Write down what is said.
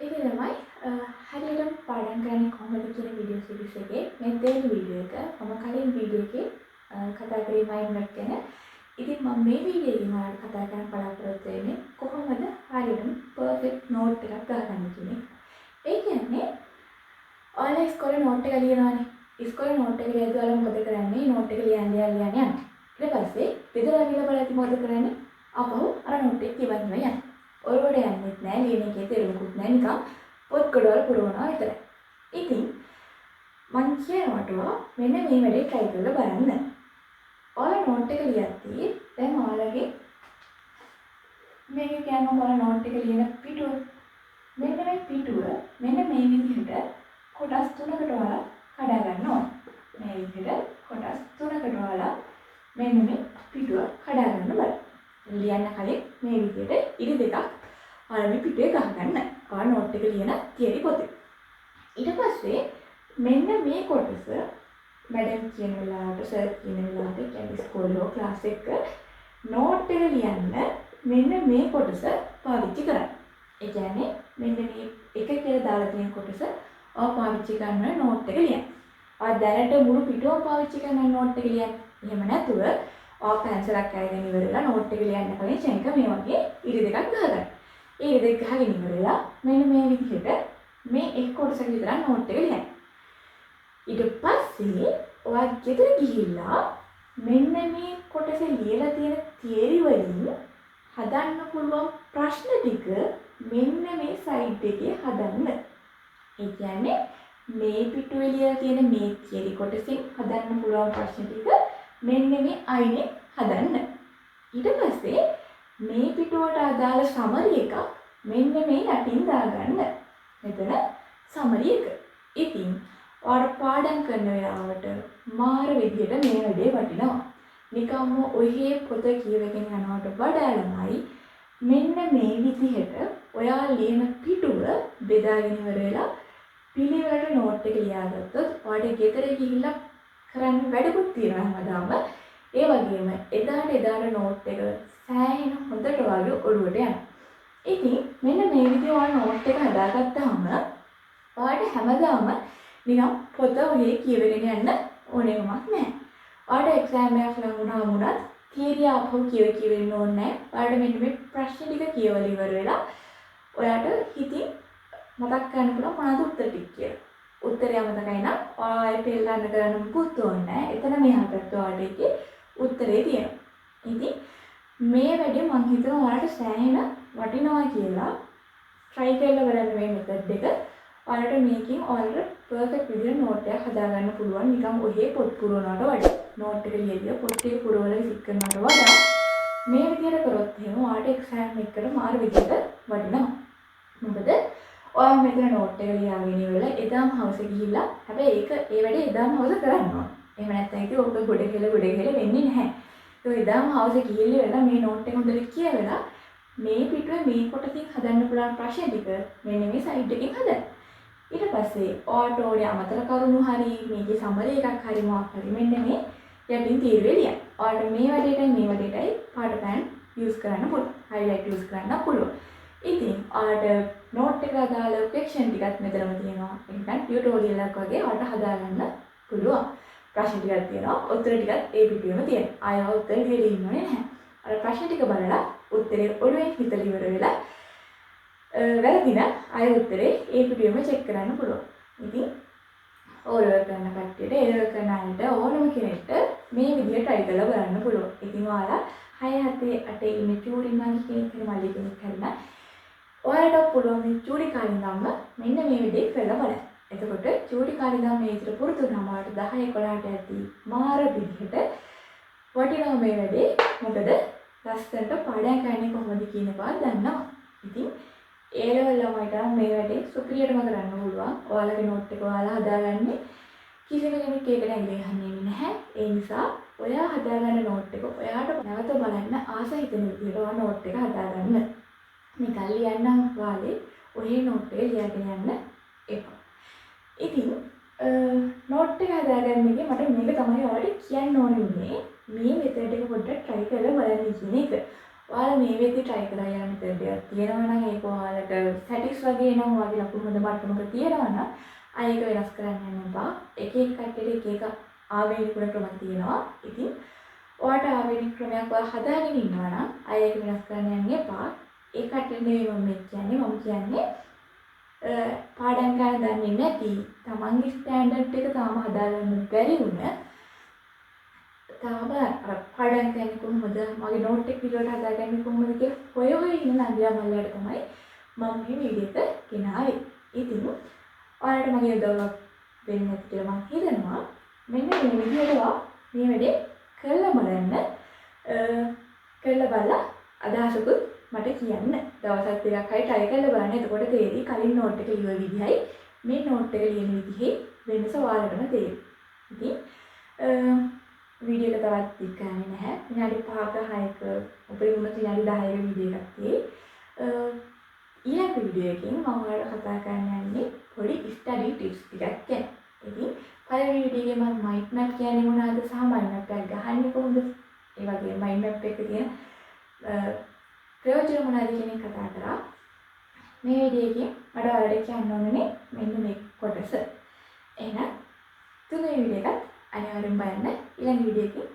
ඒක තමයි හරියටම පාඩම් කරන්නේ කොහොමද කියන වීඩියෝ සීරීස් එකේ මේ දෙවෙනි වීඩියෝ එක මම කලින් වීඩියෝ එකේ කතා කරේ මයින්ඩ් මැප් ගැන. ඉතින් මම මේ වීඩියෝ එකේ ඔයාලට කතා කරන්න බලාපොරොත්තු වෙන්නේ කොහොමද හරියටම පර්ෆෙක්ට් නෝට් එකක් ගහගන්න කියන එක. ඒ කියන්නේ ඔයාලා ඉස්කෝලේ නෝට් එක ලියනවානේ. ඉස්කෝලේ නෝට් එක ලියද්දී ඔයාලා මොකද කරන්නේ? නෝට් එක ලියන්න යනවා. ඊට පස්සේ ගෙදර ඇවිල්ලා බලද්දි මොකද කරන්නේ? අපහු අර නෝට් එක කියවන්න යනවා. ඔයගොල්ලෝ යන්නෙත් නැහැ ලියන එකේ තේරුමකුත් නැහැ නිකන් පොත් ගොඩවල් පුරවනවා විතරයි. ඉතින් මං කියනකොට මෙන්න මේ වැඩේ try කරලා බලන්න. ඔයාලා නෝට් එක ලියද්දී දැන් ඔයාලගේ මේක කියන්නේ ඔයාලා නෝට් එක ලියන පිටුව. මෙන්න මේ පිටුව මෙන්න මේ විදිහට කොටස් තුනකට ඔයාලා කඩා ගන්න ඕනේ. මේ විදිහට කොටස් තුනකට ඔයාලා මෙන්න මේ පිටුව කඩා ගන්න බලන්න. ලියන්න කලින් මේ විදිහට ඉරි දෙකක් ඔයාලා මේ පිටුවේ ගහගන්න. ඔයාලා නෝට් එක ලියන තියරි පොතේ. ඊට පස්සේ මෙන්න මේ කොටස මැඩම් කියන වෙලාවට සර් කියන වෙලාවට කියන්නේ ඉස්කෝලේ ක්ලාස් එක නෝට් එක ලියන්න මෙන්න මේ කොටස පාවිච්චි කරන්න. ඒ කියන්නේ මෙන්න මේ එක කියලා දාලා තියෙන කොටස ඔයා පාවිච්චි කරන නෝට් එක ලියන්න. ඔයා දැනට මුළු පිටුවම පාවිච්චි කරන නෝට් එක ලියන්න. එහෙම නැතුව ඔයා පැන්සලක් අරගෙන ඉවරලා නෝට් එක ලියන්න කලින් චෙන්ක මේ වගේ ඉරි දෙකක් ගහගන්න. ඒ ඉරි දෙක ගහගෙන ඉවරලා මෙන්න මේ විදිහට මේ එක් කොටසක විතර නෝට් එක ලියන්න. ඊට පස්සේ ඔයා ගෙදර ගිහිල්ලා මෙන්න මේ කොටසේ ලියලා තියෙන තියරි වලින් හදන්න පුළුවන් ප්‍රශ්න ටික මෙන්න මේ සයිඩ් එකේ හදන්න. ඒ කියන්නේ මේ පිටුවේ ලියලා තියෙන මේ තියරි කොටසින් හදන්න පුළුවන් ප්‍රශ්න ටික මෙන්න මේ අයිනේ හදන්න. ඊට පස්සේ මේ පිටුවට අදාළ සමරි එකක් මෙන්න මේ යටින් දාගන්න. මෙතන සමරි එක. ඉතින් ඔයාලා පාඩම් කරන වෙලාවට මාර විදියට මේ වැඩේ වටිනවා. නිකම්ම ඔහේ පොත කියවගෙන යනවට වඩා ළමයි මෙන්න මේ විදිහට ඔයා ලියන පිටුව බෙදාගෙන ඉවර වෙලා පිළිවෙලට නෝට් එක ලියාගත්තොත් ඔයාලට ගෙදර ගිහිල්ලා කරන්න වැඩකුත් තියෙනවා හැමදාම. ඒ වගේම එදාට නෝට් එක සෑහෙන හොඳට වගේ ඔළුවට යනවා. ඉතින් මෙන්න මේ විදිහට ඔයාලා නෝට් එක හදාගත්තාම ඔයාලට හැමදාම නිකන් පොත ඔහේ කියවගෙන යන්න ඕනෙකමක් නැහැ. ඔයාලට එක්සෑම් එකක් ලඟ වුණාම තියරි ආපහු කියවෙන්න ඕනේ නැහැ. ඔයාලට මෙන්න මේ ප්‍රශ්න ටික කියවලා ඉවර වෙලා ඔයාලට හිතින් මතක් කරගන්න පුළුවන් මොනවද උත්තර ටික කියලා. උත්තරය මතකයි නම් ඔයාලා පෙළගන්න කරන්න මුකුත් ඕනේ නැහැ. එතන මෙහා පැත්තේ ඔයාලට ඒකේ උත්තරේ තියෙනවා. ඉතින් මේ වැඩේ මම හිතනවා ඔයාලට සෑහෙන වටිනවා කියලා try කරලා බලන්න මේ method එක. ඔයාලට මේකෙන් ඔයාලට perfect විදිහට note එකක් හදාගන්න පුළුවන්. නිකන් ඔහේ පොත් පුරවනවට වඩා. note එක ලියලා පොත් එක පුරවලා ඉසික් කරනවට වඩා මේ විදිහට කරොත් එහෙම ඔයාලට exam එකකට මාර විදිහට වටිනවා. මොකද ඔයා මෙතන නෝට් එක ලියාගෙන ඉවරලා එදාම හවස ගිහිල්ලා හැබැයි ඒ වැඩේ එදාම හවස කරන්න ඕන. එහෙම නැත්නම් ඉතින් ඔක ගොඩ කියලා වෙන්නේ නැහැ. ඒ එදාම හවස ගිහිල්ලා ඉවරලා මේ නෝට් එක හොඳට කියවලා මේ පිටුවේ මේ කොටසින් හදන්න පුළුවන් ප්‍රශ්න ටික මෙන්න මේ සයිඩ් එකෙන් හදන්න. ඊට පස්සේ ඕටෝඩේ අමතර කරුණු හරි මේකේ සමරි එකක් හරි මොකක් හරි මෙන්න මේ යටින් තීරුවේ ලියන්න. ඔයාලට මේ වැඩේටයි පාට පෑන් යූස් කරන්න පුළුවන්. highlight යූස් කරන්න පුළුවන්. ඉතින් ඔයාලට නෝට් එකට අදාළ ක්වෙස්චන් ටිකක් මෙතනම තියෙනවා. නිකන් ටියුටෝරියල් එකක් වගේ ඔයාලට හදාගන්න පුළුවන්. ප්‍රශ්න ටිකක් තියෙනවා. උත්තර ටිකක් ඒ පිටුවේම තියෙනවා. ආයෙ උත්තර ලියලා ඉන්නෝනේ නැහැ. අර ප්‍රශ්න ටික බලලා උත්තරේ ඔළුවෙන් හිතලා ඉවර වෙලා වැරදින ආයෙ උත්තරේ ඒ පිටුවේම චෙක් කරන්න පුළුවන්. ඉතින් ඕවර් කරන කට්ටියට ඒවර් කරන අයට ඕනම කෙනෙක්ට මේ විදිහට try කරලා බලන්න පුළුවන්. ඉතින් ඔයාලා 6 7 8 ඉන්න චූරි මල්ලි කෙනෙක් මල්ලි කෙනෙක් කරලා ඔයාලට පුළුවන් මේ චූටි කාලේ ඉඳන්ම මෙන්න මේ විදිහට කරලා බලන්න. එතකොට චූටි කාලේ ඉඳන් මේ විතර පුරුදු වුණාම ඔයාලට 10 11ට ඇති මාර විදිහට වටිනවා මේ වැඩේ. මොකද ලස්සනට පාඩම් කරන්නේ කොහොමද කියන එක දන්නවා. ඉතින් ඒ ලෙවල් ළමයිට මේ වැඩේ සුපිරියටම කරන්න පුළුවන්. ඔයාලගේ නෝට් එක ඔයාලා හදාගන්නේ කිසිම කෙනෙක් ඒකට ඇඟිලි ගහන්නේ නැහැ. ඒ නිසා ඔයා හදාගන්න නෝට් එක ඔයාට නැවත බලන්න ආස හිතෙන විදිහට ඔයා නෝට් එක හදාගන්න. නිකන් ලියන්නම් වාලේ ඔහේ නෝට් එක ලියාගෙන යන්න එපා. ඉතින් නෝට් එක හදාගන්න එකේ මට මේක තමයි ඔයාලට කියන්න ඕනේ මේ මෙතඩ් එක පොඩ්ඩක් try කරලා බලන්න කියන එක. ඔයාලා මේ වෙද්දි try කරලා යන්න මෙතන දෙයක් තියෙනවා නම් ඒක ඔයාලට ස්ටැටික්ස් වගේ නම් ඔයාගේ ලකුණු හොඳ මට්ටමක තියෙනවා නම් ආයෙක වෙනස් කරන්න යන්න එපා. එක එක කට්ටියට එක එක ආවේනික ක්‍රම තියෙනවා. ඉතින් ඔයාට ආවේනික ක්‍රමයක් ඔයා හදාගෙන ඉන්නවා නම් ආයෙක වෙනස් කරන්න යන්න එපා. ඒ කට්ටියට නෙවෙයි මම කියන්නේ පාඩම් ගන්න දන්නේ නැති තමන්ගේ ස්ටෑන්ඩඩ් එක තාම හදාගන්න බැරි වුණ තාම පාඩම් කරන්නේ කොහොමද මගේ නෝට් එක පිළිවෙලට හදාගන්නේ කොහොමද කියලා හොය ඉන්න නංගිලා මල්ලයට තමයි මම මේ වීඩියෝ එක ගෙනාවේ. ඉතින් ඔයාලට මගේ උදව්වක් වෙන්න ඇති කියලා මම හිතනවා. මෙන්න මේ විදිහට මේ වැඩේ කරලා බලන්න. කරලා බලලා අදහසකුත් මට කියන්න. දවස් දෙකක් හරි try කරලා බලන්න. එතකොට තේරෙයි කලින් නෝට් එක ලියුව විදිහයි මේ නෝට් එක ලියන විදිහේ වෙනස ඔයාලටම තේරෙයි. ඉතින් වීඩියෝ එක තවත් දික් කරන්නේ නැහැ. විනාඩි 5ක 6ක අපේ මුණ විනාඩි 10ක වීඩියෝ එකක් තියෙයි. ඊළඟ වීඩියෝ එකකින් මම ඔයාලට කතා කරන්න යන්නේ පොඩි ස්ටඩි ටිප්ස් ටිකක් ගැන. ඉතින් පළවෙනි වීඩියෝ එකේ මම මයින්ඩ් මැප් කියන්නේ මොනවද සහ මයින්ඩ් මැප් එක ගහන්නේ කොහොමද? ඒ වගේ මයින්ඩ් මැප් එකේ තියෙන ප්‍රයෝජන මොනවද කියන එක කතා කරා. මේ වීඩියෝ එකේ මට ඔයාලට කියන්න ඕනේ මෙන්න මේ කොටස. එහෙනම් තුන්වෙනි වීඩියෝ එකත් අනිවාර්යෙන් බලන්න. ඊළඟ වීඩියෝ එකේ